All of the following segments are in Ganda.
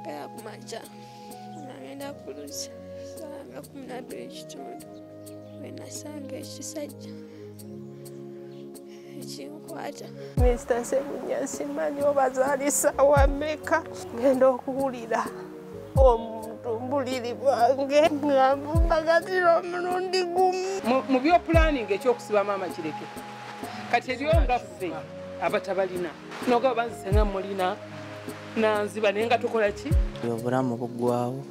Ngaya kumacha. Nagenda kuluza. Sanga 12 ekitundu. Wenasanga ekisajja. Ekinkwata. Mr. Sebunya simanyi obazaalisa wameka. Ngenda okuwulira omuntu mbuliri bwange ng'ambagatira omulundi gumu. Mu byo planning ekyokusiba maama kireke. Kati eriyo nga ffe abatabalina. Noga banzise nga mulina nanziba naye nga tukola ki? Obulamu buggwawo.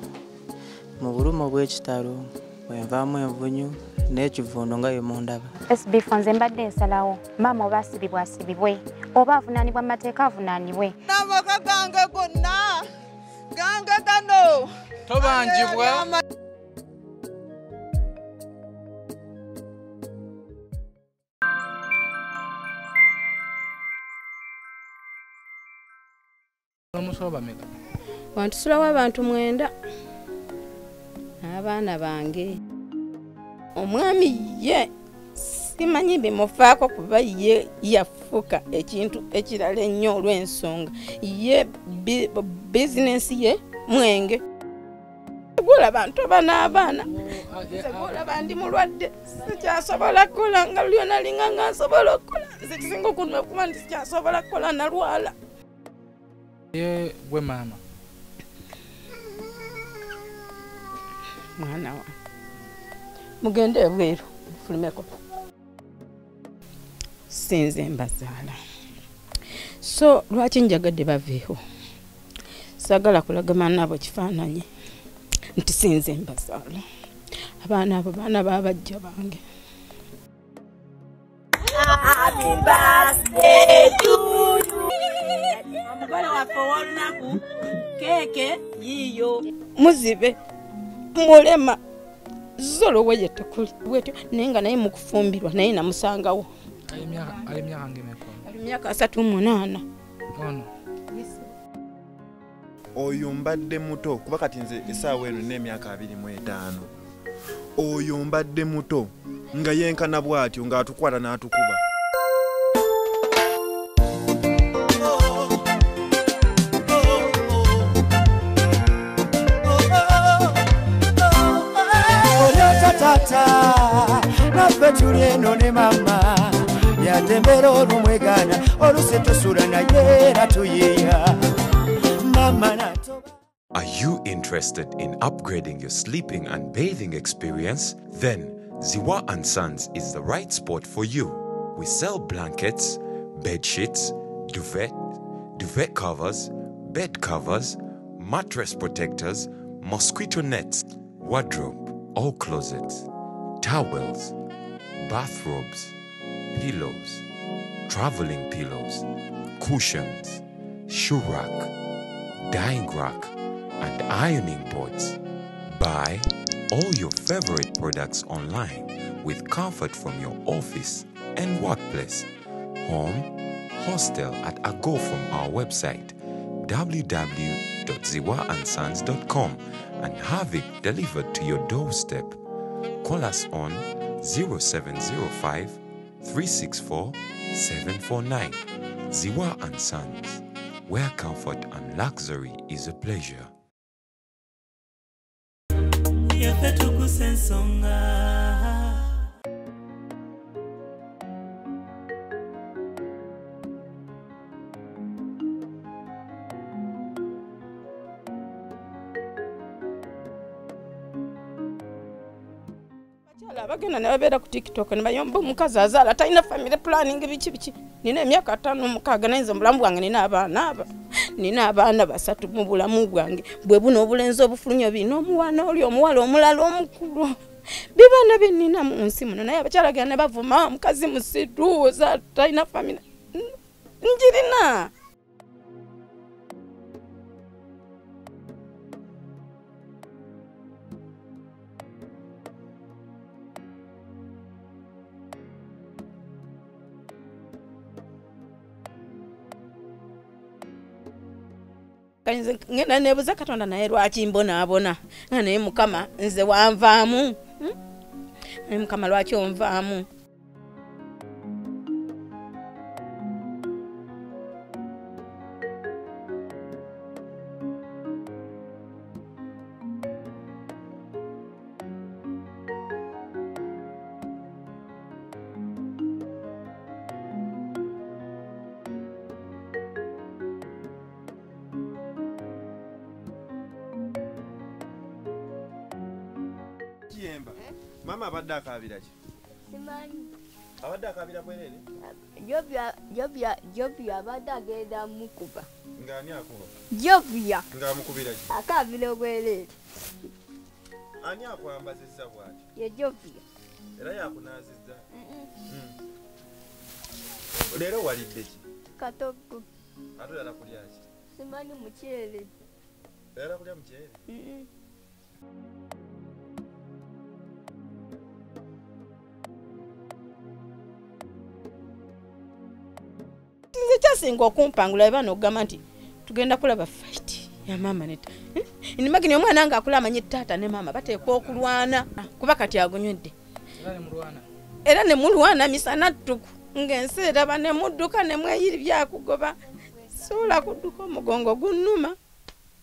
Mu bulumu bw'ekitalo bwenvaamu envunyu n'ekivuuno nga ye mundaba. SB4 nze mbadde nsalawo maama oba asibibwa asibibwe oba avunaanibwa mu mateeka avunaanibwe. N'amaka gange gonna gange gano tobanjibwa. Wantusulawo abantu 9 abaana bange. Omwami ye simanyi bimufaako kuba ye yafuka ekintu ekirala ennyo olw'ensonga ye bizinesi ye mwenge. Gula bantu abana segula bandi mulwadde sikyasobola kukola nga lyona linga nga nsobola okukola nze kisinga okunuma kuba nti sikyasobola kukola nalwala. Ye gwe maama mwana wa mugende ebweru fulumeko sinze mbazaala so lwaki njagadde baveeho sagala kulagama nabo kifaananyi nti sinze mbazaala abaana abo baana babajja bange. Happy birthday to you. Amugole waffe ow'olunaku keeke yiyo muzibe mulema zolo weye tekuli bwetyo naye nga naye mukufumbirwa naye namusangawo. Ali myaka ngemeko? Ali myaka 38. Ono oyo mbadde muto kuba kati nze essaawa eno n'emyaka 25. Oyo mbadde muto nga yenkana bw'atyo ng'atukwata n'atukuba. Naffe tuli eno ne maama yatembera olumwegana olusetusula naye era tuyiya mama natoba. Are you interested in upgrading your sleeping and bathing experience? Then Ziwa & Sons is the right spot for you. We sell blankets, bed sheets, duvet covers, bed covers, mattress protectors, mosquito nets, wardrobe, all closets, towels, bathrobes, pillows, traveling pillows, cushions, shoe rack, dyeing rack, and ironing boards. Buy all your favorite products online with comfort from your office and workplace, home, hostel at a go from our website www.ziwaansons.com and have it delivered to your doorstep. Call us on 0705 364 749. Ziwa & Sons, where comfort and luxury is a pleasure. Tuggussa Enssonga. Bagenda ne babeera ku TikTok ne bayomba omukazi azaala talina family planning biki nina emyaka 5 naye nze mulamu bwange nina abaana 3 mu bulamu bwange bwe buno obulenzi obufulunyo bino omuwana oli omuwala omulala omukulu bibana byenina mu nsi muno naye abakyala gana ne bavuma omukazi musitu talina family njirina. Ngena nebuza Katonda naye lwaki mbona naye Mukama nze wanvaamu naye Mukama lwaki onvaamu. Kiyemba. Mama abadde akaabira ki? Simanyi. Abadde akaabira bwerere? Jobya abadde agenda mukuba. Ng'ani akuba? Jobya. Ng'amukubira ki? Akaabira bwerere. Ani akwambazizza bw'ati? Ye Jobya. Era yakunaazizza? Leero walidde ki? Katoko. Ate oyala kulya ki? Simanyi muceere. Oyala kulya muceere? Nze kyasinga okumpangula eba n'okugamba nti tugenda kulaba fight ya maama ne taata. Inimagine omwana ng'akula amanyi taata ne maama bateekwa okulwana kuba kati agunywedde. Era ne mulwana misana ttuku ng'ensi eraba ne mudduka ne mweyiri byakugoba. Sobola kudduka omugongo gunnuma.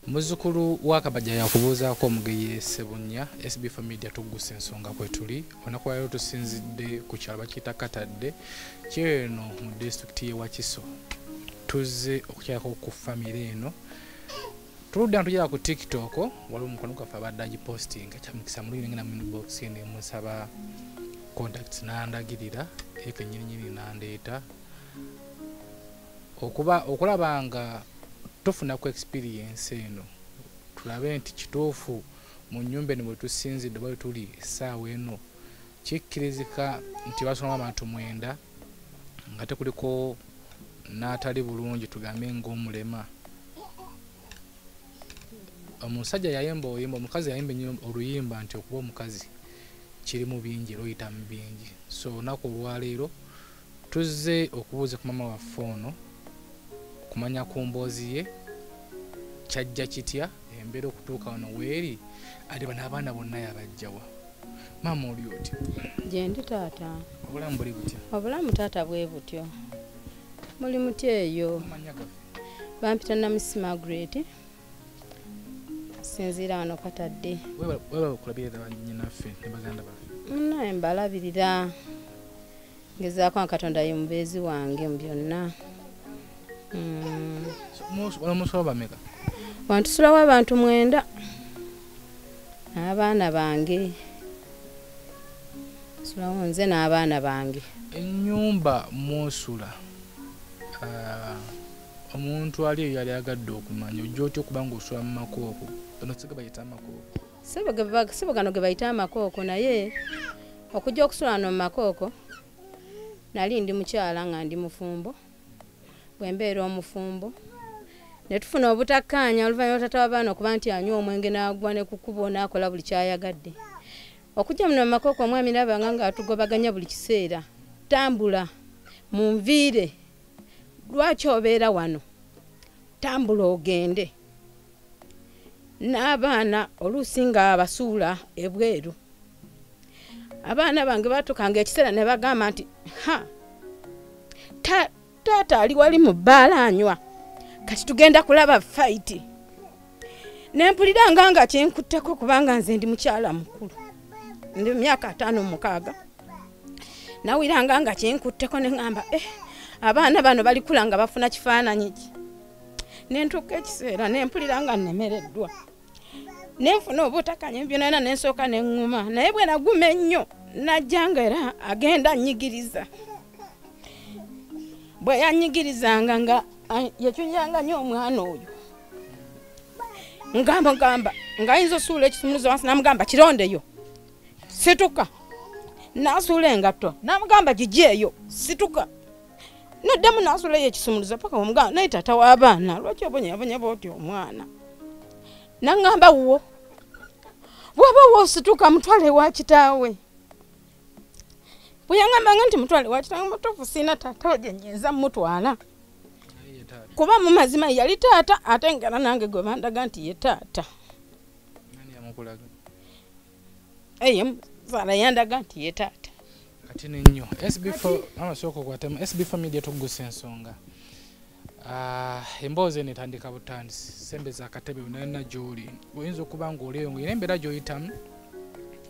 Muzzukulu wa Kabajja yakubuuzaako omugeyi Ssebunya SB4 Media Tuggussa Enssonga kwe tuli. Olunaku lwaleero tusinzidde ku kyalo bakiyita Katadde kyeno mu disitulikiti y'e Wakiso. Tuzze okukyalako ku famire eno. Tuludde ntujala ku TikTok waliwo omukono gwaffe abadde agipostinga kyamukisa mulungi ngenda mu inbox ne musaba contacts n'andagirira eka nnyini n'andeeta okulaba nga tufuna ku experience eno tulabe nti kituufu mu nnyumba eno bwe tusinzidde bwe tuli essaawa eno kikkirizika nti basomamu abantu 9 nga tekuliko n'atali bulungi tugambe ng'omulema. Omusajja yayimba oluyimba, omukazi yayimba oluyimba nti okuba omukazi kiri mu bingi era oyita mu bingi. So olunaku olwaleero tuzze okubuuza ku maama waffe ono kumanya ku mboozi ye kyajja kitya embeera okutuuka wano weeri ate bano abaana bonna yabajjawa. Maama oli oti? Gye ndi taata. Obulamu buli butya? Obulamu taata bwe butyo. Muli mutya eyo? Bampita na Miss Margaret. Sinziira wano Katadde. Weeba okulabirira bannyinaffe ne baganda baffe? Naye mbalabirira. Ngezaako nga Katonda ye mubeezi wange mu byonna. Musula bameka? Wantusulawo abantu 9. Abaana bange. Sulawo nze n'abaana bange. Ennyumba musula. Omuntu ali yali agadde okumanya ojja otya okuba ng'osula mu makooko. Bano siga bayita amakooko. Sibo gano ge bayita amakooko naye okujja okusula no mu makooko nali ndi mukyala nga ndi mufumbo. Bwe mbeera omufumbo ne tufuna obutakkaanya oluvannyuma taata w'abaana okuba nti anywa omwenge n'agwa ne ku kkubo n'akola buli kyayagadde. Okujja muno mu makooko omwami n'abanga ng'atugobaganya buli kiseera. Tambula munviire. Lwaki obeera wano? Tambula ogende. N'abaana oluusi nga abasuula ebweru. Abaana bange batukanga ekiseera ne bagamba nti taata ali wali mu bbaala anywa kati tugenda kulaba fight. Ne mpulira nga kyenkutteko kubanga nze ndi mukyala mukulu. Ndi myaka 56. Nawiranga nga kyenkutteko ne ngamba abaana bano balikula nga bafuna kifaananyi ki. Ne ntuuka ekiseera ne mpulira nga nnemereddwa. Ne nfuna obutakkaanya byonna ne nsooka ne ŋŋuma naye bwe naguma ennyo najjanga era agenda annyigiriza. Bwe yannyigirizanga nga yakyunyanga nnyo omwana oyo. Ngamba ng'ayinza osuula ekisumuluzo wansi namugamba kirondeyo. Situka. N'asuula engatto. Namugamba gigyeyo. Situka. N'addamu n'asuulayo ekisumuluzo paka omugamba naye taata w'abaana lwaki obonyabonya bw'oti omwana. N'angamba wo. Bw'oba woosituka mutwale wa kitaawe. Bwe yangambanga nti mutwale wa kitaawe mutuufu siina taata we gye nnyinza mutwala. Kuba mu mazima yali taata ate ngala nange gwe bandaga nti ye taata. Muzaala yandaga nti ye taata. Kati nnyo SB4 amasoko kwatema SB4 Media Tuggussa Enssonga. Emboozi eno etandika butandisi sembeza akatebe unalina gy'oli oyinza okuba ng'olieyo ng'olina embeera gy'oyitamu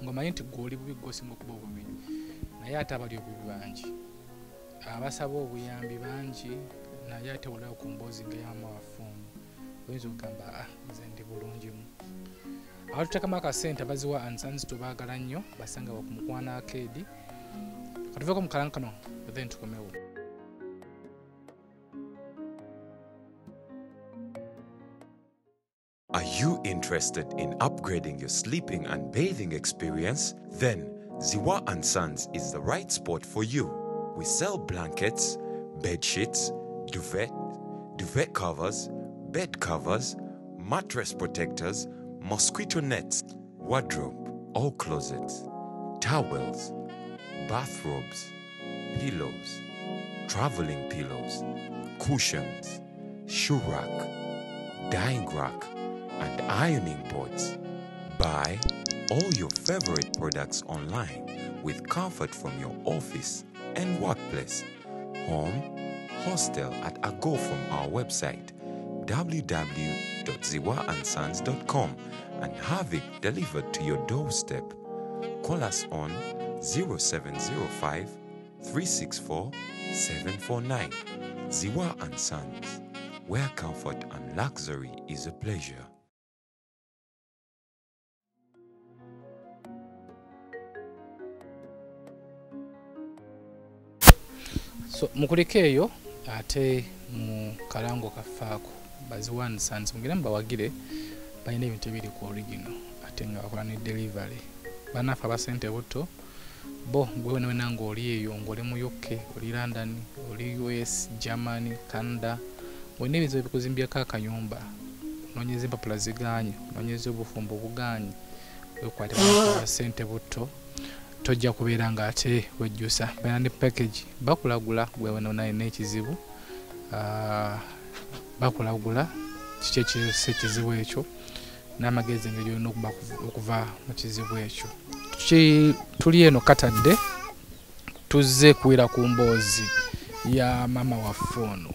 ng'omanyi nti gw'oli bubi gw'osinga okuba obubi naye ate abali obubi bangi abasaba obuyambi bangi naye ate olaba ku mboozi ng'eyama waffe ono oyinza okugamba nze ndi bulungimu. Aho tutekamu akasente abaziwa Ansans tubaagala nnyo basanga ku Mukwana Arcade. Katuveeko mu kalankano then tukomewo. Are you interested in upgrading your sleeping and bathing experience? Then Ziwa & Sons is the right spot for you. We sell blankets, bed sheets, duvet covers, bed covers, mattress protectors, mosquito nets, wardrobe or closets, towels, bathrobes, pillows, traveling pillows, cushions, shoe rack, dyeing rack, and ironing boards. Buy all your favorite products online with comfort from your office and workplace, home, hostel at a go from our website www.ziwaansons.com and have it delivered to your doorstep. Call us on 0705 364 749. Ziwa & Sons, where comfort and luxury is a pleasure. So mukuleke eyo ate mu kalango kafaako Ziwa & Sons mugire mbawagire balina ebintu ebiri ku original ate nga bakola ne delivery. Banafe abasente buto bo gwe wena ng'oli eyo ng'oli mu UK, oli London, oli US, Germany, Canada, wena ebizibu ebikuzimbyako akayumba noonyeza empapula ziganye, noonyeza obufumbo buganye, wekwate abasente buto tojja kubeera nga ate wejjusa. Balina ne package bakulagula gwe wena olina ekizibu bakulagula kiki ekizibu ekyo n'amagezi engeri olina okuva mu kizibu ekyo. Tuli eno Katadde tuzze kuwera ku mboozi ya maama waffe ono.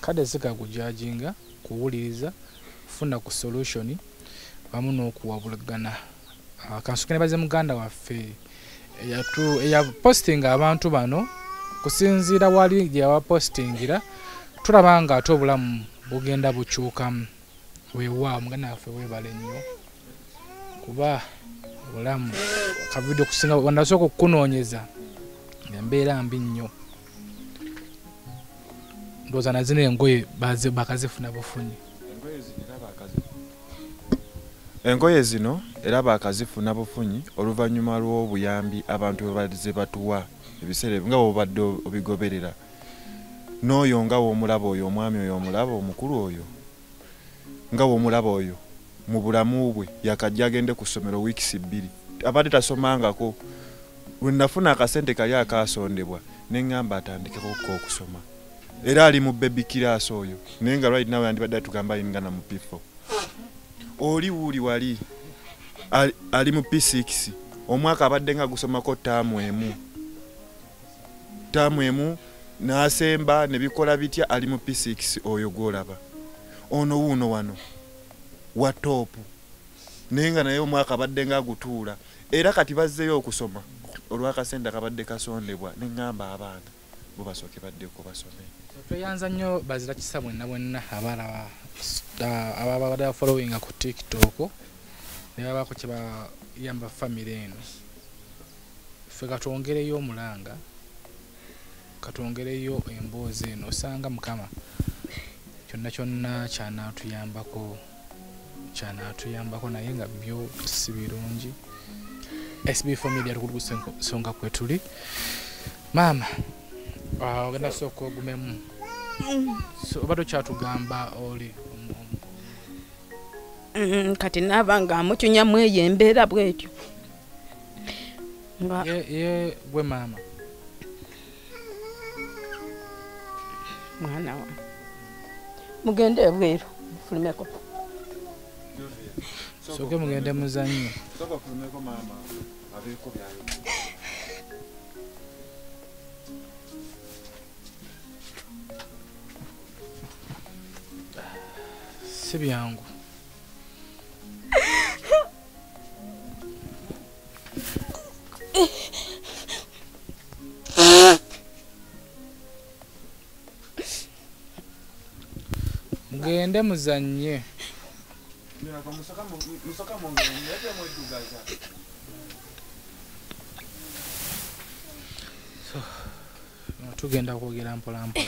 Kade zikagujajinga kuwuliriza kufuna ku solution wamu n'okuwabulagana. Kansukene baze muganda waffe eya posting abantu bano kusinziira wali gye yabapostingira tulaba nga ate obulamu bugenda bukyukamu. Weewaawo muganda waffe weebale nnyo kuba obulamu kavidiyo kusinga wanasooka okukunoonyeza embeera mbi nnyo. Ndowooza na zino engoye bakazifuna bufunyi. Engoye zino era bakazifuna bufunyi oluvannyuma lw'obuyambi abantu bwe batuwa ebiseera nga bw'obadde obigoberera. N'oyo nga bw'omulaba oyo omwami oyo omulaba omukulu oyo nga bw'omulaba oyo mu bulamu bwe yakajja agende ku ssomero wiikisi 2 abadde tasomangako. Lwe nafuna akasente kali akaasondebwa ne ŋŋamba atandikeko okusoma era ali mu baby class oyo naye nga right now yandibadde atugamba ayingana mu P4. Oli wuuli wali ali mu P6 omwaka abadde nga gusomako taamu emu n'asemba ne bikola bitya ali mu P6 oyo gwolaba. Ono wuuno wano wa topu naye nga naye omwaka abadde nga gutuula era kati bazzeyo okusoma olw'akasente akabadde kasondebwa ne ŋŋamba abaana bo basooke baddeko basome. Tweyanza nnyo Bazira Kisa bwenna ababadde followinga ku TikTok ne babako kye bayamba family eno. Ffe katwongereyo omulanga katwongereyo emboozi eno osanga Mukama kyonna kyanaatuyambako naye nga byo si birungi. SB4 Media Tuggussa Enssonga kwe tuli. Maama ogenda sooka ogumemu obadde kyatugamba oli kati naaba nga amukyunyamu eyo embeera bwetyo ye gwe maama mwana wa mugende ebweru fulumeko soke mugende muzannyo si byangu. mugende muzanye. So tugenda kwogera mpola mpola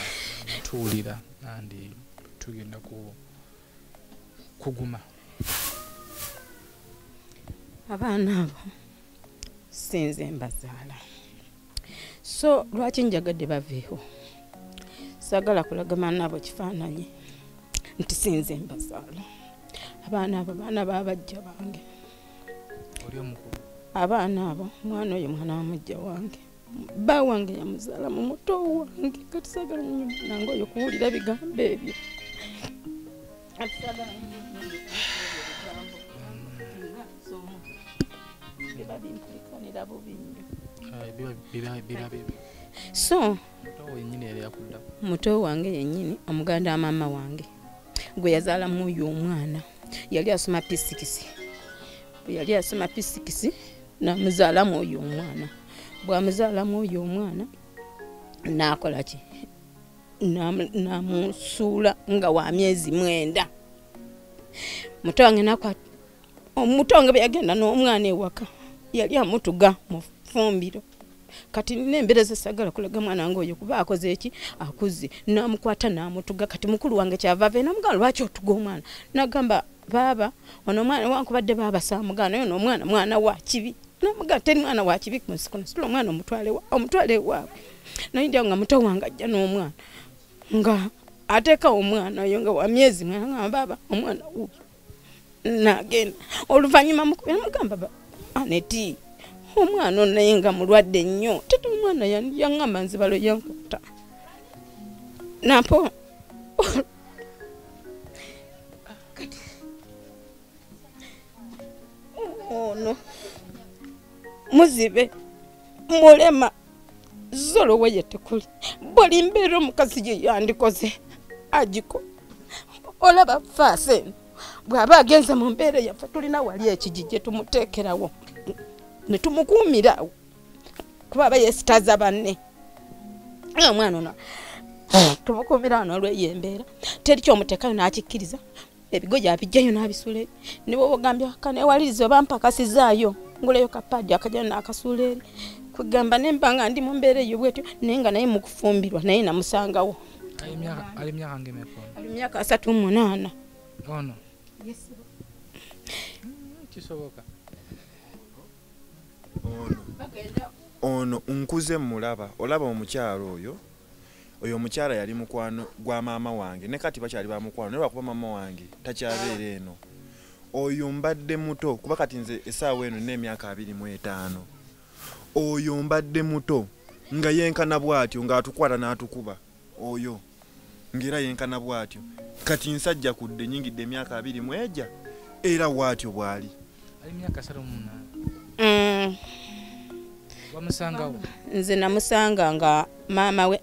tuwulira andi tugenda kuguma. Abaana abo sinze mbazaala, so lwaki njagadde baveewo? Sagala kulagama nabo kifaananyi nti sinze mbazaala. Abaana abo baana babajja bange. Oli omukulu? Abaana abo mwana oyo mwana wa mujja wange, bba wange yamuzaala mu muto wange. Kati sagala nnyo nange oyo kuwulira bigambo ebyo. So muto wange yennyini omuganda maama wange gwe yazaala mu oyo omwana yali asoma P6. Bwe yali asoma P6 namuzaala mu oyo omwana. Bw'amuzaala mu oyo omwana n'akola ki? Namusuula nga wa myezi 9. Muto wange nakwata omuto wange bwe yagenda n'omwana ewaka yali amutuga mu fumbiro. Kati nembereze sagala kulaga mwana wange oyo kuba akoze eki akuze. Namukwata namutuga. Kati mukulu wange kyava ave namugamba lwaki otuga omwana? Nagamba baba ono mwana wankubadde baba saamugana oyo n'omwana mwana wa kibi. Namugamba teri mwana wa kibi ku nsi kuno, situla omwana omutwale waabwe. Nayingira nga muto wange ajja n'omwana nga ateeka omwana oyo nga wa myezi 9. Ngamba baba omwana uyo nagenda. Oluvannyuma mugamba baba Aneti omwana naye nga mulwadde nnyo. Tete omwana yaŋŋamba nzibalo yankuta. Napo ono muzibe mulema zolo weye tekuli. Buli mbeera omukazi gye yandikoze agiko. Olaba faase bw'aba agenze mu mbeera yaffe tulina wali ekigijje tumuteekerawo ne tumukuumirawo kuba aba yeesitaza banne. Omwana ono tumukuumirawo n'olweyembeera teri kyomuteekayo n'akikkiriza. Ebigoja abijjayo n'abisula eri. Ne bw'oba ogambye kaneewaliriza oba mpakasizaayo nguleyo kapaadi akajja n'akasuula eri. Kugamba nemba nga ndi mu mbeera eyo bwetyo naye nga naye mu kufumbirwa naye namusangawo. Ali myaka ngemeko? Ali myaka 38. Ono? Yes. Kisoboka. Ono nkuze mulaba olaba omukyalo oyo omukyala yali mukwano gwa maama wange ne kati bakyali ba mukwano naye bakuba maama wange takyabeera eno. Oyo mbadde muto kuba kati nze essaawa eno n'emyaka 25. Oyo mbadde muto nga yenkana bwatyo ng'atukwata n'atukuba oyo ngira yenkana bwatyo. Kati nsajja kudde nyingidde emyaka 2 mweja era bwatyo bwali. Ali myaka 38. Wamusangawo? Nze namusanga nga maama we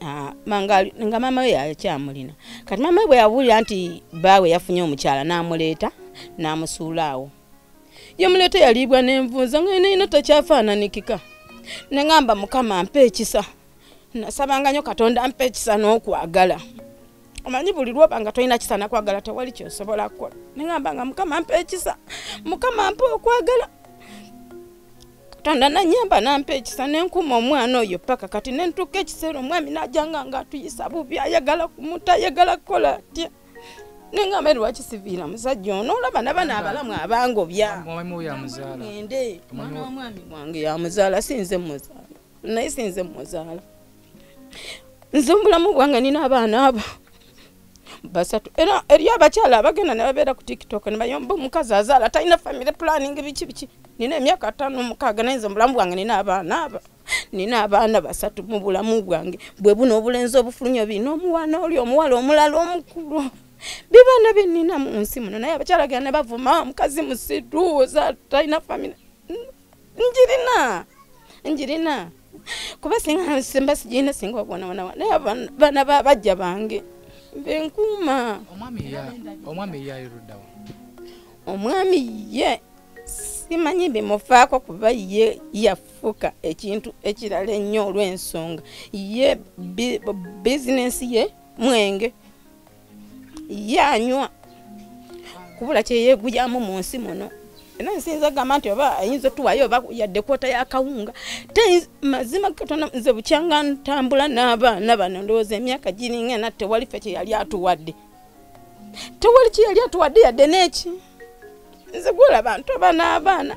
nga maama we yakyamulina. Kati maama we bwe yawulira nti baawe yafunye omukyala n'amuleeta n'amusuulaawo. Yamuleeta yaliibwa n'envunza nga ina takyafaananikika. Ne ngamba Mukama mpa ekisa. Nasabanga nnyo Katonda ampa ekisa n'okwagala. Omanyi buli lwoba nga tolina kisa nakwagala tewali kyosobola kukola. Ne ngamba nga Mukama mpa ekisa, Mukama mpa okwagala. Katonda nanyamba nampa ekisa n'enkuuma omwana oyo paka kati nentuuka ekiseera omwami n'ajjanga nga atuyisa bubi ayagala kumuta ayagala kukola atya. Nengamba lwaki siviira musajja ono olaba n'abaana abalamu abangobya. Omwami oyo amuzaala? Ngende mwana w'omwami wange yamuzaala sinze muzaala. Naye sinze muzaala. Nze omulamu bwange nina abaana abo basatu. Era eriyo abakyala abagenda ne babeera ku TikTok ne bayomba omukazi azaala talina family planning biki. Nina emyaka 5-6 naye nze omulamu bwange nina abaana abo. Nina abaana basatu mu bulamu bwange. Bwe buno obulenzi obufulunyo bino omuwana oli omuwala omulala omukulu. Bibana benina mu nsi muno naye abakyala gane bavuma omukazi musitu za talina family. Njirina. Kuba singa simba sijina singa obona naye bana babajja bange. Benkuuma. Omwami yayirudawo. Omwami ye simanyi bimufaako kuba ye yafuka ekintu ekirala ennyo olw'ensonga. Ye business ye mwenge. Yanywa kubula kyeyeeguyamu mu nsi muno. Era nsinza gamba nti oba ayinza tuwayo oba yadde kwota y'akawunga. Mazima Katonda nze bukyanga ntambula n'abaana bano ndowooza emyaka giringa na tewali ffe kye yali atuwadde. Tewali kye yali atuwadde yadde n'eki. Nze gwolaba ntoba n'abaana.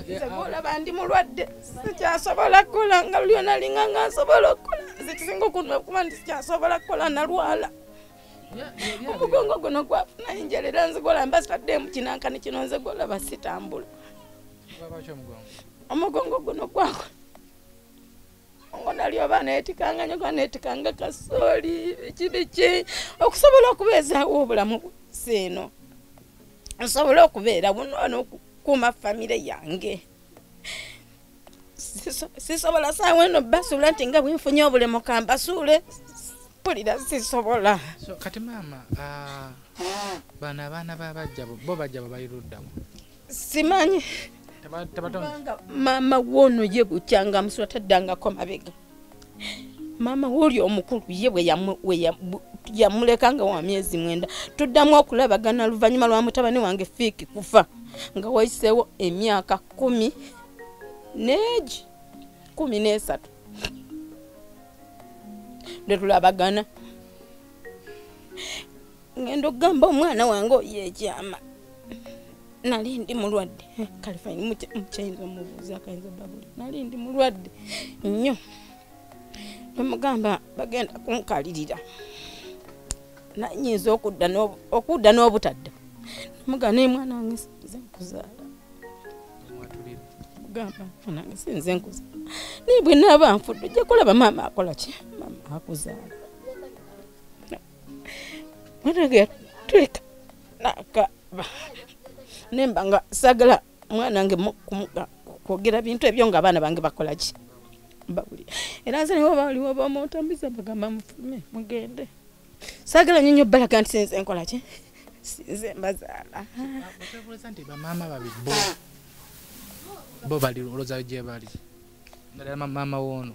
Nze gwolaba ndi mulwadde. Sikyasobola kukola nga lyona linga nga nsobola okukola. Nze kisinga okunuma okuba nti sikyasobola kukola nalwala. Omugongo guno gwafuna enjerera nze gwolaba sitadde mu kinankani kino nze gwolaba sitambula. Omugongo guno gwako. Ngona lyoba neetikanga nyoka neetikanga kasooli biki okusobola okubeezaawo obulamu bw'ensi. Nsobola okubeera buno n'okukuuma famire yange. Sisobola saawa eno basuula nti nga bwenfunye obulemu kambasuule. Pulira sisobola. So kati maama bana abaana babajja bo bajja babayiruddamu. Simanyi. Maama wono ye bukyanga musula taddangako mabega. Maama woli omukulu ye bwe yamulekanga wa myezi 9 tuddamu okulabagana luvannyuma lwa mutabani wange Fiiki kufa nga wayiseewo emyaka 10 neegi 13 tulabagana. Ngendo gamba omwana wange oyeekyama nali ndi mulwadde kalifani mukyayinza omubuuza akayinza babuli nali ndi mulwadde nnyo nomugamba bagenda kunkalirira nanyinza okudda n'obutadda mugana mwana wange sinze nkuzaala gamba nange sinze nkuzaala nibwe naaba nfudde ojja kulaba maama akola ki maama akuzaala mwanage tuleka nakaba nemba nga sagala mwana wange kwogera bintu ebyo nga abaana bange bakola ki babuli era nze niwo baliwo bamutambiza bagamba mufume mugende sagala nnyo balaga nti sinze nkola ki sinze mbazaala otebuuza nti bamaama babiri bo bali olowooza gye bali naddala maama woono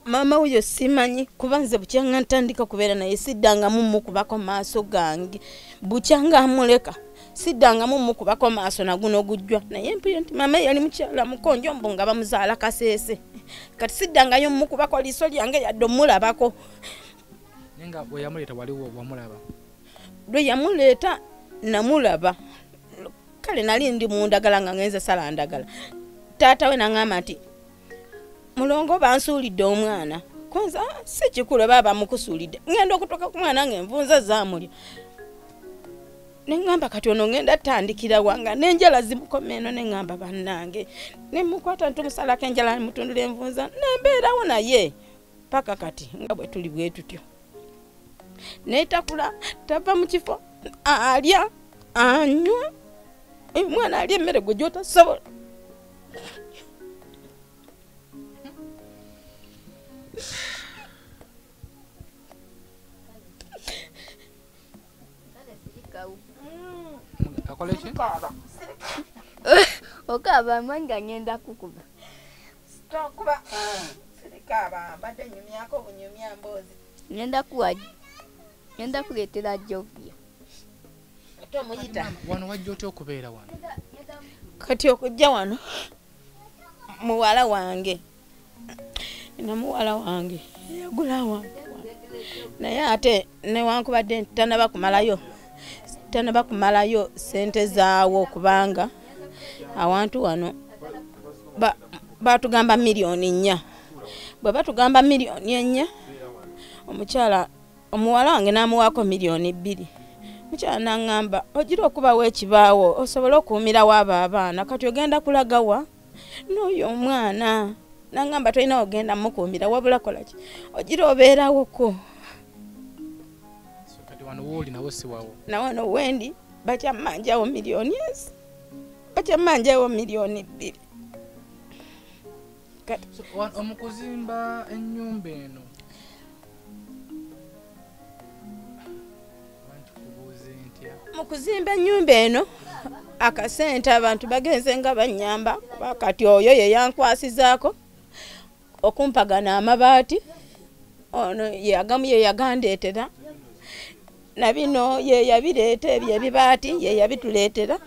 maama wuyo simanyi kuba nze bukyanga ntandika kubeera naye siddangamu mukubako maaso gange bukyanga amuleka siddangamu mukubako maaso naguno gujjwa naye mpuyo nti maama yali mukyala mukonjo mbu nga bamuzaala kaseese kati siddangayo mukubako liiso lyange yadde omulabako. Nenga bwe yamuleeta waliwo wamulaba? Lwe yamuleeta namulaba kale nali ndi mu ndagala nga ngenze sala ndagala taata we nangamba nti mulongo bansuulidde omwana konza si kikulu baba mukusuulidde ngenda okutoka ku mwana ng'envunza zaamulya nengamba kati ono ngenda tandikira wanga nenjala zimukoma eno nengamba bannange nemukwata ntumusalako enjala mutundula envunza nembeerawo naye paka kati nga bwe tuli bwe tutyo netakula tava mu kifo alya anywa mwana alya emmere gwe gy'otasobola. Okaba manga ngenda kukuba. Stokuba. Sirikaba mbadde nyumyako bunyumya mbozi. Ngenda kuwaji. Ngenda kuleetera Jovia. Ato muyita. Wano wajja otya okubeera wano? Kati okujja wano muwala wange. Ina muwala wange yagula wange. Naye ate newankubadde tanaba kumalayo sente zaawo kubanga awantu wano batugamba miliyoni 4 bwe batugamba miliyoni 4 omukyala omuwala wange namuwaako miliyoni 2 mukyala nangamba ogira okubawo ekibaawo osobola okuumirawo abo abaana kati ogenda kulagawa n'oyo omwana nangamba tolina ogenda mukuumira wabula kola ki ogira obeerawoko. Wano woli nawo siwawo na wano wendi bakyamanjawo miliyoni bakyamanjawo miliyoni 2 kati omukuzimba ennyumba eno mukuzimba ennyumba eno akasente abantu bagenze nga banyamba kati oyo ye yankwasizaako okumpagana amabaati ono yagamu ye yagandeetera na bino ye yabireeta ebyo ebibaati ye yabituleetera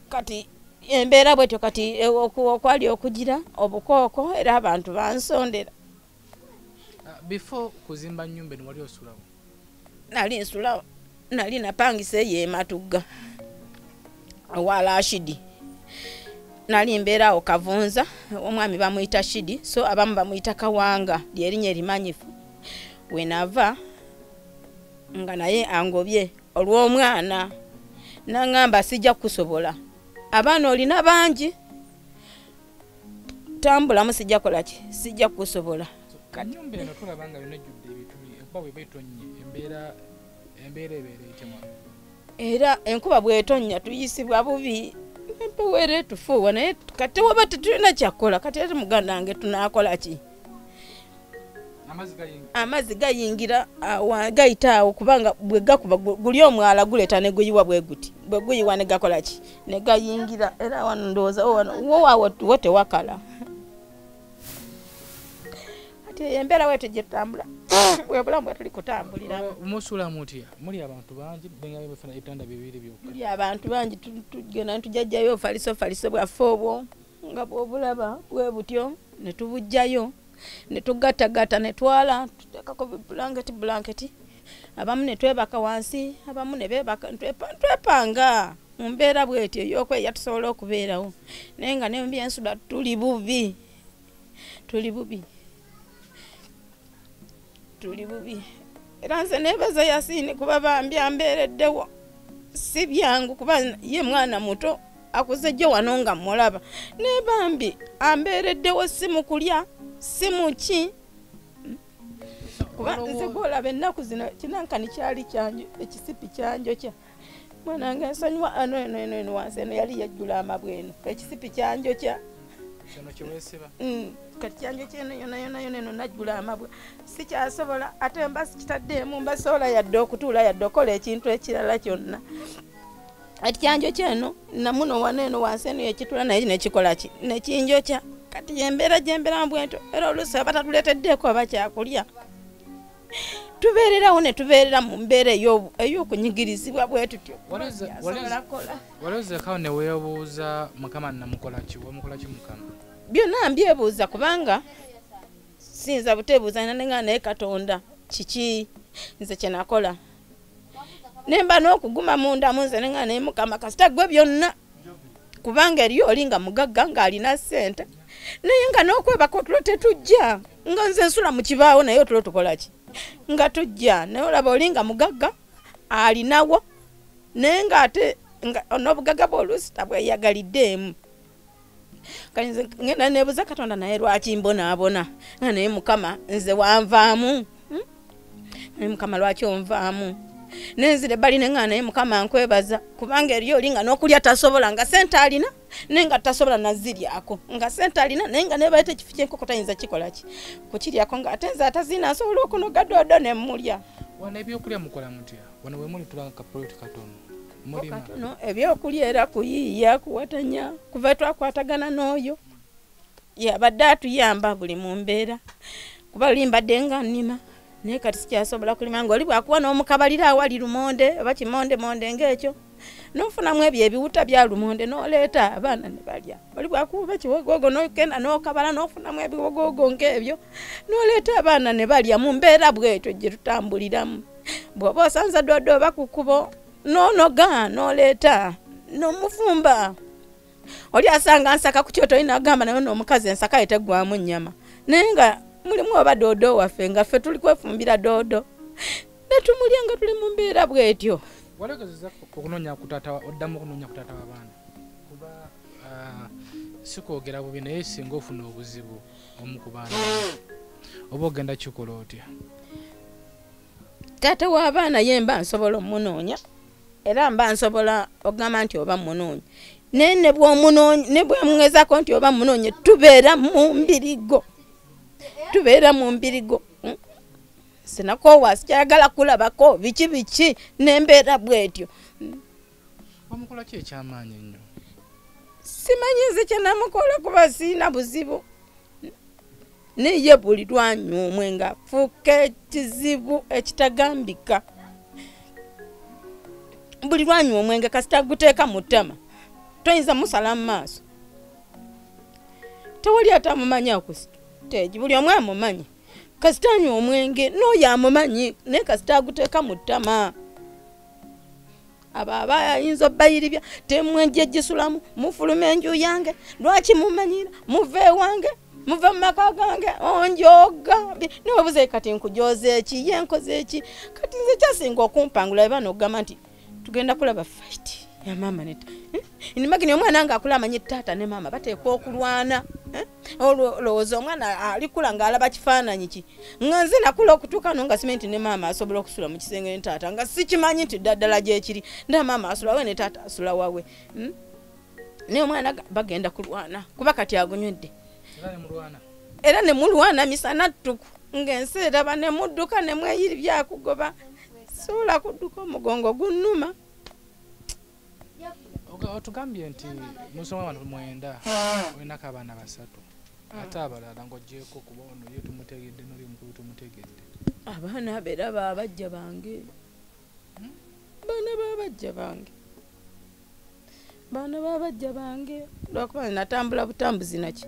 kati embeera bwetyo kati okwali okugira obukooko era abantu bansondera. Before kuzimba nnyumba eno wali osulawo? Nali nsulawo, nali napangisa eyo ematugga wa Rashidi. Nali mbeerawo Kavunza, omwami bamuyita Shidi, so abamu bamuyita Kawanga lyerinnya erimanyifu. Wenava nga naye angobye olw'omwana n'angamba sijja kusobola. Abaana olina bangi, tambulamu sijja kola ki, sijja kusobola. Kanyumba eno tulaba nga yonejjudde ebituli, enkuba bwe beetonnya embeera ebeera etya mwana? Era enkuba bw'etonnya tuyisibwa bubi, empewo era etufuuwa naye kati waba tetulina kyakola kati ate muganda wange tunaakola ki? Amazzi gayingira gayita awo kubanga bwe gakuba guli omwala guleeta ne guyiwa bwe guti. Bwe guyiwa ne gakola ki? Ne gayingira era wano ndowooza wo tewakala. Ati embeera wetu gye tutambula bwe bulamu bwe tuli kutambulira. Musula mutya? Muli abantu bangi benga befuna ebitanda bibiri byokka? Muli abantu bangi tugenda tujjajjayo ofaliso bwaffe obwo nga bw'obulaba bwe butyo ne tubujjayo. Ne tugattagatta ne twala tuteekako blanketi abamu ne twebaka wansi abamu ne beebaka twepanga mu mbeera bwetyo ey'okweya tusobola okubeerawo naye nga ne byensula tuli bubi era nze neebaza Yasini kuba bambi ambeereddewo si byangu kuba ye mwana muto akuze gye wano nga mulaba ne bambi ambeereddewo si mu kulya si muki kuba nze gwolaba ennaku zino kinankani kyali kyanjo ekisipi kyanjo kya mwanange nsonyiwa eno wansi eno yali yajjula amabweno ekisipi kyanjo kya kati kyanjo kyeno yona eno najjula amabwe sikyasobola ate mba sikitaddeemu mbasobola yadde okutuula yadde okola ekintu ekirala kyonna ati kyanjo kyeno namuno waneeno wansi eno yekitula naye nekikola ki nekinjo kya kati embeera gyembeera mbwento era oluusi abatatuleeteddeeko abakyakulya tubeererawo ne tubeerera mu mbeera ey'okunyigirizibwa bwe tutyo. Walozeekawo ne weebuuza Mukama namukola ki? Wamukola ki Mukama? Byonna mbyebuuza kubanga siyinza buteebuuza nanenga naye Katonda kiki nze kye nakola nemba n'okuguma munda munze nenga naye Mukama kasita gwe byonna kubanga eriyo olinga mugagga ng'alina ssente naye nga n'okwebaka otulo tetujja nga nze nsula mu kibaawo naye otulo tukola ki nga tujja naye olaba olinga mugagga alinawo naye ng'ate n'obugagga bw'oluusi tabweyagaliddeemu kati nze ngenda neebuuza Katonda naye lwaki mbonaabona nga naye Mukama nze wanvaamu naye Mukama lwaki onvaamu nenzire bali nenga naye Mukama nkwebaza kubanga eriyo olinga n'okulya tasobola nga sente alina nenga tasobola naziryako nga sente alina naye nga nebaite ekifu ky'enkoko tayinza kikola ki kukiryako nga ate nze atazina asobola okunoga doodo ne mulya. Wano ebyokulya mukola mutya? Wano we muli tulanga kapuloti katono mulima katono ebyokulya era kuyiiya kuwatanya kuva twakwatagana n'oyo yabadde atuyamba buli mu mbeera kuba limbadde nga nnima naye kati sikyasobola kulima ng'oli bwakuba n'omukabalira awali lumonde oba kimonde ng'ekyo n'ofunamu ebyo ebiwuta bya lumonde n'oleeta abaana ne balya oli bwakuba kiwogogo n'okenda n'okabala n'ofunamu ebiwogogo ng'ebyo n'oleeta abaana ne balya mu mbeera bwetyo gye tutambuliramu bw'oba osanza doodo oba ku kkubo n'onoga n'oleeta n'omufumba oli asanga nsaka ku kyoto olina agamba naye n'omukazi ensaka eteggwamu nnyama naye nga mulimu oba doodo waffe nga ffe tuli kwefumbira doodo ne tumulya nga tuli mu mbeera bwetyo. Walegezeza okunoonya kutaata oddamu okunoonya kutaata w'abaana kuba sikwogera bubi naye singa ofuna obuzibu omu ku baana oba ogenda kikola otya? Taata w'abaana ye mba nsobola omunoonya era mba nsobola ogamba nti oba munoonya naye ne bw'omungezako nti oba munoonye tubeera mu mbirigo sinakoowa sikyagala kulabako biki n'embeera bwetyo. Wamukola ki ekyamaanyi ennyo? Simanyi nze kye namukola kuba siina buzibu niye buli lwanywa omwenge afuuka ekizibu ekitagambika. Buli lwanywa omwenge kasita guteeka mu ttama toyinza musala mu maaso. Tewali atamumanyi ku siteegi, buli omu amumanyi. Kasita anywa omwenge n'oyo amumanyi naye kasita aguteeka mu ttama. Aba ayinza obbayiribya temwenje gisulamu mufuluma enju yange lwaki mumanyira muve ewange muve mu maka gange onjoga niwebuze kati nkujoza eki yenkoze eki kati nze kyasinga okumpangula eba n'okugamba nti tugenda kulaba fight ya mama neta inimagine omwana nga akula amanyi taata ne mama bateekwa okulwana olowooza omwana alikula ng'alaba kifaananyi ki nga nze nakula okutuuka no nga simenti ne mama asobola okusula mu kisenge ne taata nga sikimanyi nti ddala gyekiri nda mama asula we ne taata asula wawe naye omwana bagenda kulwana kuba kati agunywedde era ne mulwana misana ttuku ng'ensi eraba ne mudduka ne mweyiri byakugoba sobola kudduka omugongo gunnuma. Otugambye nti musoma abantu 9 olinako abaana 3 ate abalala ng'oggyeko kuba ono ye tumutegedde n'oli mukulu tumutegedde. Abaana beera babajja bange, baana babajja bange, baana babajja bange lwakuba natambula butambuzi naki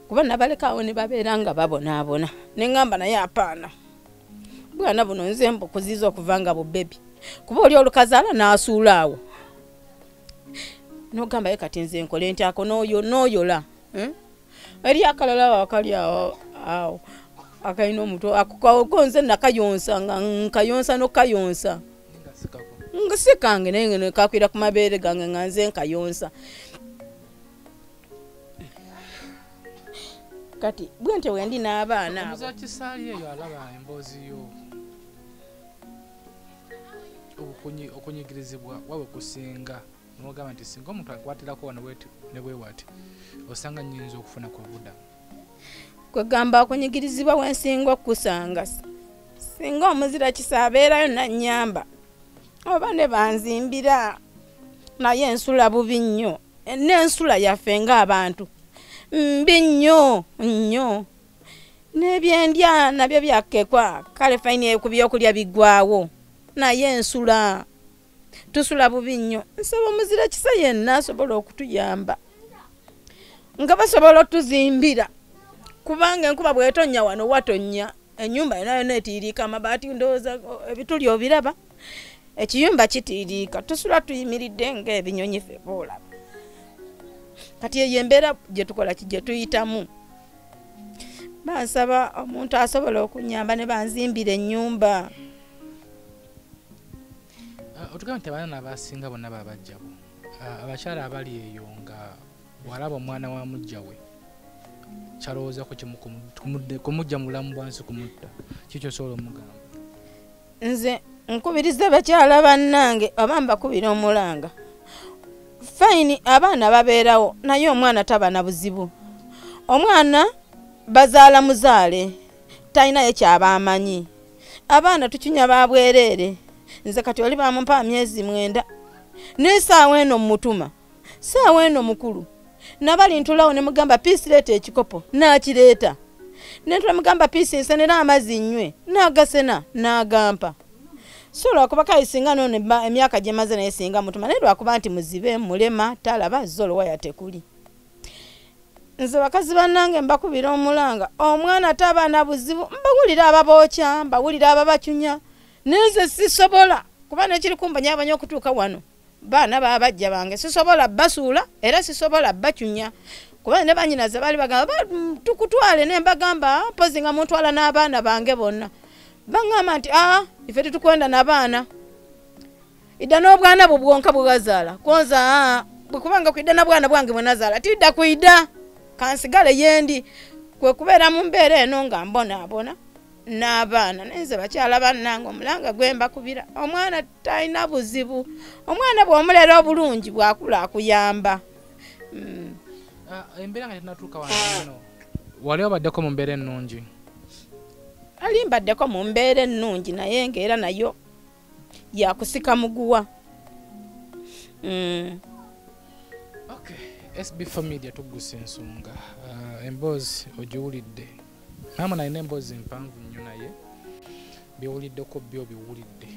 kuba nabalekaawo ne babeera nga babonaabona ne ngamba naye apaana bwana buno nze mbukuziza okuva nga bubebi kuba oli olukazaala n'asuulaawo n'ogamba ye kati nze nkole nti ako n'oyola eri akalala wakali awo akalina omutwe ako nze nakayonsa nga nkayonsa n'okayonsa nga si kange naye ne kakwira ku mabeere gange nga nze nkayonsa. Kati bwente wendi n'abaana omuza kisaali eyo alaba emboozi yo okunyigirizibwa wawe kusinga n'ogamba nti singa omuntu akwatirako wano ne bwewati osanga nnyinza okufuna ku budda kwegamba okunyigirizibwa wensinga okusanga singa omuzira kisa abeerayo nannyamba oba ne banzimbira naye ensula bubi nnyo n'ensula yaffe ng'abantu mbi nnyo n'ebyendya nabyo byakekwa kale fayini ekubyokulya biggwawo naye ensula tusula bubi nnyo. Nsaba omuzira kisa yenna asobola okutuyamba nga basobola otuzimbira kubanga enkuba bw'etonnya wano watonnya ennyumba enayo neetiiriika amabaati ndowooza ebituli obiraba ekiyumba kitiiriika tusula tuyimiridde ng'ebinyonyi ffe boolaba. Kati eyo embeera gye tukola gye tuyitamu. Bansaba omuntu asobola okunyamba ne banzimbira ennyumba. Otugamba nti abaana abasinga bonna babajjabo abakyala abali eyo nga bw'alaba omwana wa mujja we kyalowoozako kumujja mu bulamu bwansi kumutta kikyo osobola omugamba? Nze nkubiriza abakyala bannange oba mbakubira omulanga fayini abaana babeerawo naye omwana taba na buzibu. Omwana bazaala muzaale talinayo kyaba amanyi. Abaana tukinya babwereere. Nze kati oli bamumpa myezi 9 n'essaawa eno mutuma ssaawa eno mukulu nabali ntulawo ne mugamba piisi leeta ekikopo n'akireeta nentula mugamba piisi nsenera amazzi nnywe n'agasena n'agampa. So lwakuba kayisinga nono emyaka gye maze naye singa mutuma naye lwakuba nti muzibe mulema talaba zolo waya tekuli. Nze bakazi bannange mbakubira omulanga omwana taba na buzibu mbawulira ababookya mbawulira ababacunya neze sisobola kuba nekiri kumbanya abanyo okutuuka wano baana babajja bange sisobola basuula era sisobola bacunya kuba ne banyinaze bali bagamba tukutwale ne mbagamba mpozi nga muntwala n'abaana bange bonna bangamba nti ife tukwenda n'abaana idda n'obwana bwo bwonka bwebazaala konza bwekubanga kwidda na bwana bwange bwe nazaala tidda kwidda kansigale yendi kwe kubeera mu mbeera eno nga mbona n'abaana nenze bakyala bannange omulanga gwemba kubira omwana talina buzibu. Omwana bw'omulera obulungi bwakula akuyamba. Embeera nga tenatuuka wano wali obaddeko mu mbeera ennungi? Ali mbaddeko mu mbeera ennungi naye ng'era nayo yakusika muguwa. SB4 Media Tuggussa Enssonga. Emboozi ogiwulidde. Maama nalina emboozi mpanvu nnyo naye biwuliddeko byo biwulidde.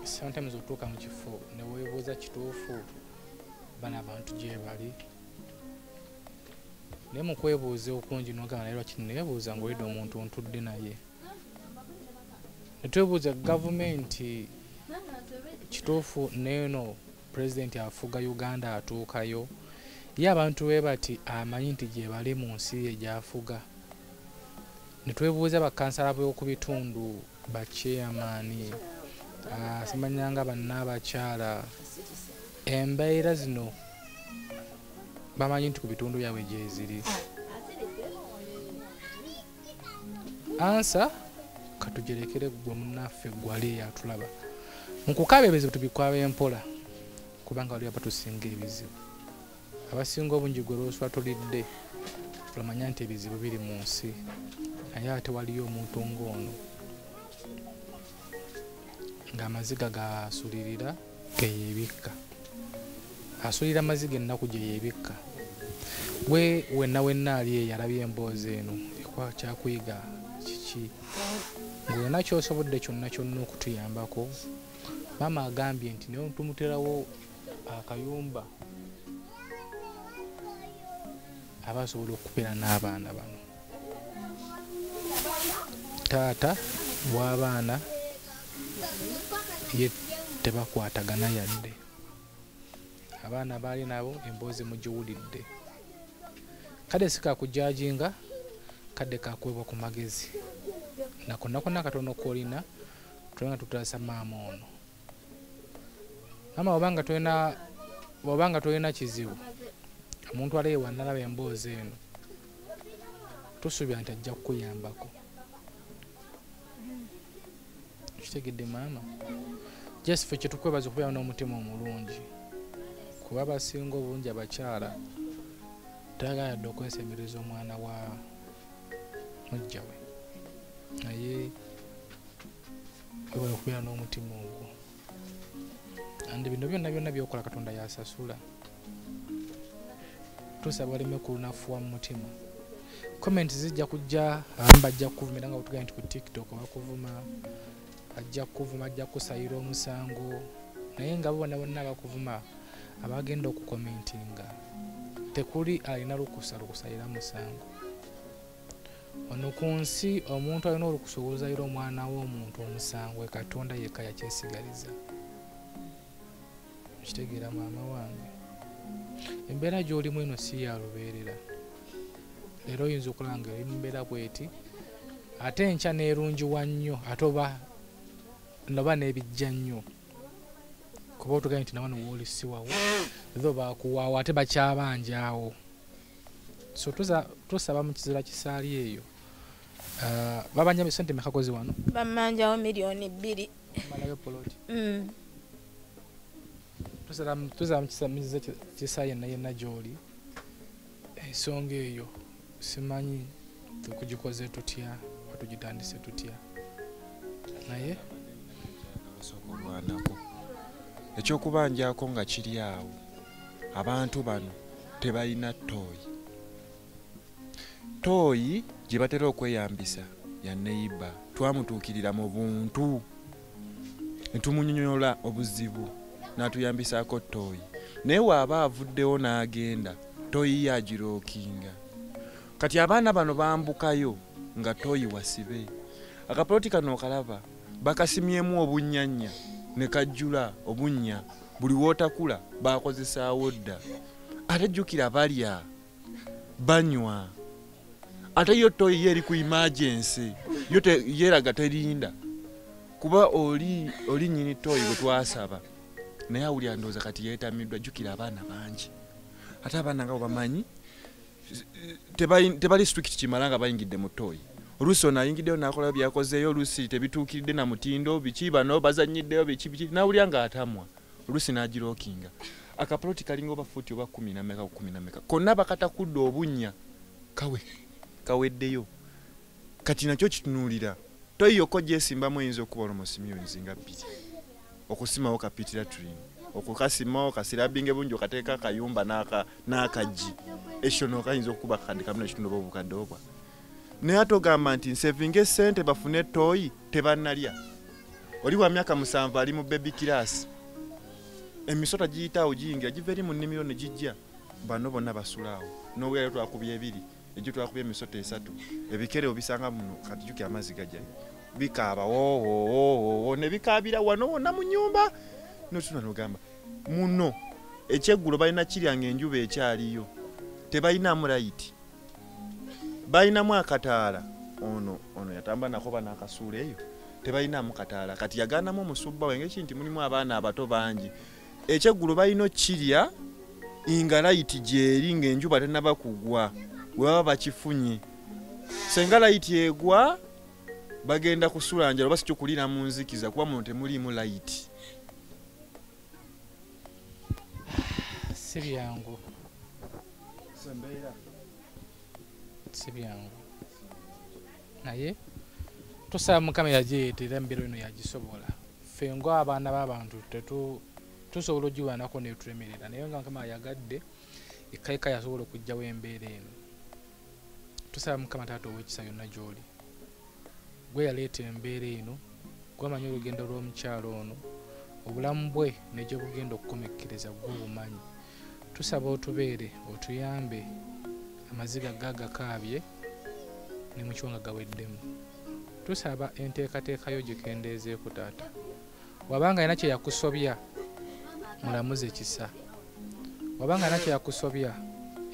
Sometimes otuuka mu kifo ne weebuuza kituufu bano abantu gye bali. Naye mu kwebuuza okungi n'ogamba naye lwaki neebuuza ng'olidde omuntu ontudde naye. Ne twebuuza gavumenti kituufu neeno Pulezidenti afuga Uganda atuukayo ye abantu be bati amanyi nti gye bali mu nsi ye gy'afuga. Ne twebuuza bakansala b'oku bitundu bakyeyamaani simanyanga bannaabakyala embeera zino bamanyi nti ku bitundu byabwe gye ziri. Ansa katugerekere gwe munnaffe gwali atulaba mu kukaaba ebizibu tubikwaba empola kubanga waliwo abatusinga ebizibu. Abasinga obungi gwe lwoswa tulidde tulamanya nti ebizibu biri mu nsi naye ate waliyo omuntu ng'ono ng'amaziga gaasulirira geyeebikka. Asulira amaziga ennaku gye yeebikka. We wenna ali eyo alabye emboozi eno ekyakuyiga kiki ng'olina ky'osobodde kyonna okutuyambako. Maama agambye nti naye tumuterawo akayumba aba asobola okubeera n'abaana bano. Taata w'abaana ye tebakwatagana yadde. Abaana baali nabo emboozi mugiwulidde. Kadde si kakujajinga, kadde kakuweebwa ku magezi. Nakonna katono k'olina tulina tutaasa maama ono. Maama obanga tolina kizibu omuntu aleewa nalaba emboozi eno tusuubira nti ajja kukuyambako. Kitegedde maama just ffe kyetukwebaza okubeera n'omutima omulungi kuba abasinga obungi abakyala tayagala yadde okwesembereza omwana wa mujja we naye webala okubeera n'omutima ogwo andi bino byonna byokola Katonda yasasula. Tusaba baleme kunafuwa mu mutima. Comments zijja kujja abamu bajja kuvumira nga bwetugamba nti ku TikTok bakuvuma ajja kuvuma ajja kusayira omusango naye nga bonna abakuvuma abagenda okukomentinga tekuli alina lukusayira musango. Ono ku nsi omuntu alina olukusayira omwana w'omuntu omusango Katonda yekka yakyesigaliza. Kitegeera maama wange embeera gy'olimu eno si ya lubeerera. Leero oyinza okulaba nga eri mu mbeera bweti ate enkya n'erungiwa nnyo ate oba n'ebijja nnyo kuba otugambye nti nawano woolisiwawo ezo baakuwaawo ate bakyabanjaawo. So tusaba mu kizira kisaali eyo babanja sente mekakozi wano bamanjawo miliyoni 2 malayo poloti. Tuzaba mu kisaali yenna gy'oli ensonga eyo simanyi tukugikoze tutya batugitandise tutya naye sokulwanako ekyokubanjako nga kiri awo abantu bano tebalina tooyi gye batera okweyambisa ya neiba twamutuukirira mu buntu netumunyonyola obuzibu n'atuyambisako tooyi naye waaba avuddewo n'agenda tooyi yagirookinga. Kati abaana bano bambukayo nga tooyi wasibe. Akapoloti kano okalaba bakasimyemu obunyanya ne kajjula obunya buli wootakula bakozesaawo dda. Ate jjukira balya banywa ate yo tooyi eri ku emergency yo yeeraga terinda kuba oli nnyini tooyi bwe twasaba naye awulira ndowooza kati yeetamiddwa. Jjukira abaana bangi ate abaana nga bamanyi tebali strict kimala nga bayingidde mu tooyi. Oluusi ono ayingiddeyo n'akola byakozeeyo oluusi tebituukiridde na mutindo biki bano bazannyiddeyo biki nawulira nga atamwa oluusi n'agirookinga. Akapoloti kalinga oba fuuti oba 10 konna bakatakudde obunya kaweddeyo. Kati nakyo kitunuulira tooyi yokko gyesimbamu oyinza okuba olomosi miliyoni nga 2 okusimawo kapitira tulini okukasima okasirabinge bungi okateeka akayumba n'akaji ekyo nokayinza okuba akakadde kamu n'ekitundu oba obukadde obwa naye ate ogamba nti nsevinga essente bafune ettooyi tebannalya oli wa myaka 7 ali mu baby class emisota giyitaawo giyingira giva eri mu nnimiro ne gijja bano bonna basulaawo n'obwera twakubye 2 egyo twakubye emisota 3 ebikere obisanga muno kati jukira amazzi gajja bikaaba ne bikaabira wano wonna mu nnyumba notuna nogamba muno ekyeggulo balina kiryanga enjuba ekyaliyo tebalinamu layiti balinamu akataala ono yatamba nako banakasuula eyo tebalinamu kataala kati yaganamu omusubba wenge kinti mulimu abaana abato bangi ekyeggulo balina kirya inga layiti gyeri ng'enjuba tennaba kugwa bwe baba bakifunye senga layiti egwa bagenda kusulanjala oba sikyokulira mu nzikiza kuba muno temuliimu layiti sibyangu naye tusaba Mukama yagireetera embeera eno yagisobola ffe ng'abaana b'abantu tusobola ogiwanako netulemerera naye nga Mukama yagadde ekaika yasobola okugjawo embeera eno tusaba Mukama taata ow'ekisa yonna gy'oli gwe yaleeta embeera eno gwamanyi olugendo lw'omukyalo ono obulamu bwe nejjo bugenda okukomekkereza gw'obumanyi tusaba otubeere otuyambe amaziga gagakaabye ne mu kiwonga gaweddemu tusaba enteekateekayo gikendeezeeku taata wabanga alina kye yakusobya mulamuze kisa wabanga alina kye yakusobya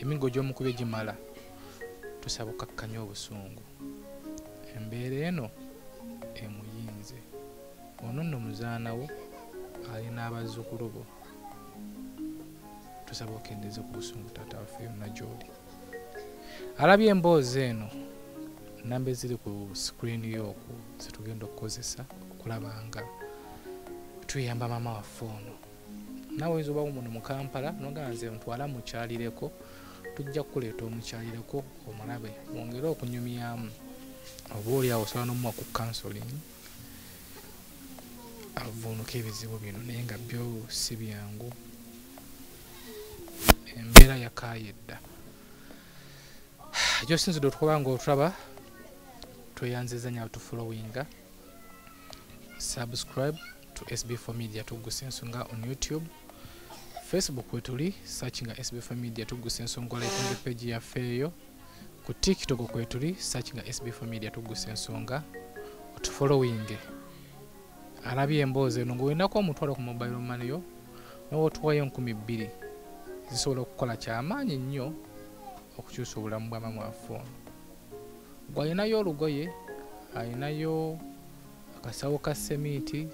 emigo gy'omukubye gimala tusaba okakkanya obusungu embeera eno emuyinze ono nno muzaanawo alina abazzukulu bo tusaba okendeeze ku busungu taata waffe yonna gy'oli alabye emboozi eno namba eziri ku sikuriini y'oku zetugenda okukozesa okulaba nga tuyamba maama waffe ono naawe oyinza oba muno mu Kampala nogamba nze ntwala mukyalireko tujja kukuleeta omukyalireko omulabe mwongere okunyumyamu oba oli awo osobola n'omuwa ku counseling avuunuka ebizibu bino naye nga byo si byangu embeera yakayedda gyosinzidde otukuba nga otulaba tweyanziza nyo tufollowinga subscribe to SB4 Media Tuggussa Enssonga on YouTube Facebook wetuli searching SB4 Media Tuggussa Enssonga like page yaffe eyo ku TikTok kwetuli searching SB4 Media Tuggussa Enssonga otufollowinge alabye emboozi eno ng'olinako omutwalo ku mobile money yo nawe otuwayo 2,000 zisobola okukola kyamaanyi nnyo okukyusa obulamu bwa maama waffe ono gw'alinayo olugoye alinayo akasawo ka semiiti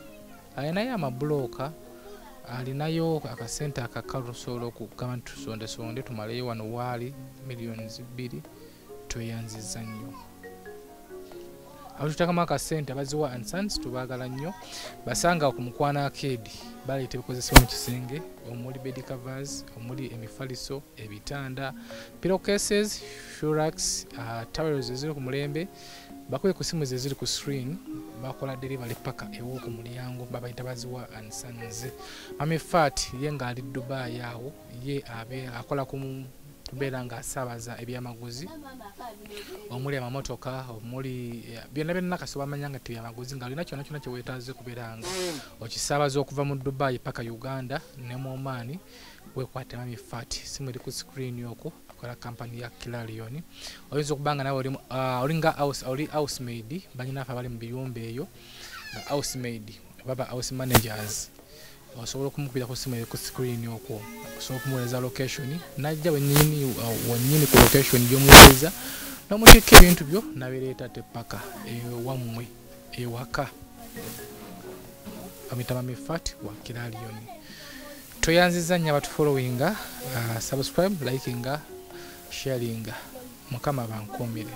alinayo amabulooka alinayo akasente akakalu tusobola okugamba nti tusondesonde tumaleyo wano waali millions 2 tweyanziza nnyo abatuteekamu akasente abaziwa ansans tubaagala nnyo basanga ku Mukwana Arcade baleeta ebikozesebwa mu kisenge omuli bed covers omuli emifaliso ebitanda pillowcases shurax towels eziri ku mulembe bakuye ku simu zeziri ku screen bakola delivery paka ew'oku mulyango babayita baziwa ansans Mami Fat ye ng'ali Dubai awo ye akola ku tubeera ng'asaabaza ebyamaguzi omuli amamotoka omuli byonna byonna kasooba amanya nga tebyamaguzi ng'alina kyonna kyonna kye weetaaze kubeera nga okisaabaza okuva mu Dubai paka Uganda ne mu Oman weekwate Mami Fat simu eri ku screen okwo akola kampani ya Kilalion oyinza okuba nga nawe oli housemaid banyinaffe abali mu biyumba eyo housemaid baba house managers osobola okumukubira ku simu ku screen okwo osobola okumuweereza location najja wennyini ku location gy'omuweereza n'omuteeka ebintu byo nabireeta tepaka ewammwe ewaka bamuyita Mami Fat wa Kilalion tweyanziza nnyo abatufollowinga subscribe likinga sharinga Mukama bankuumire.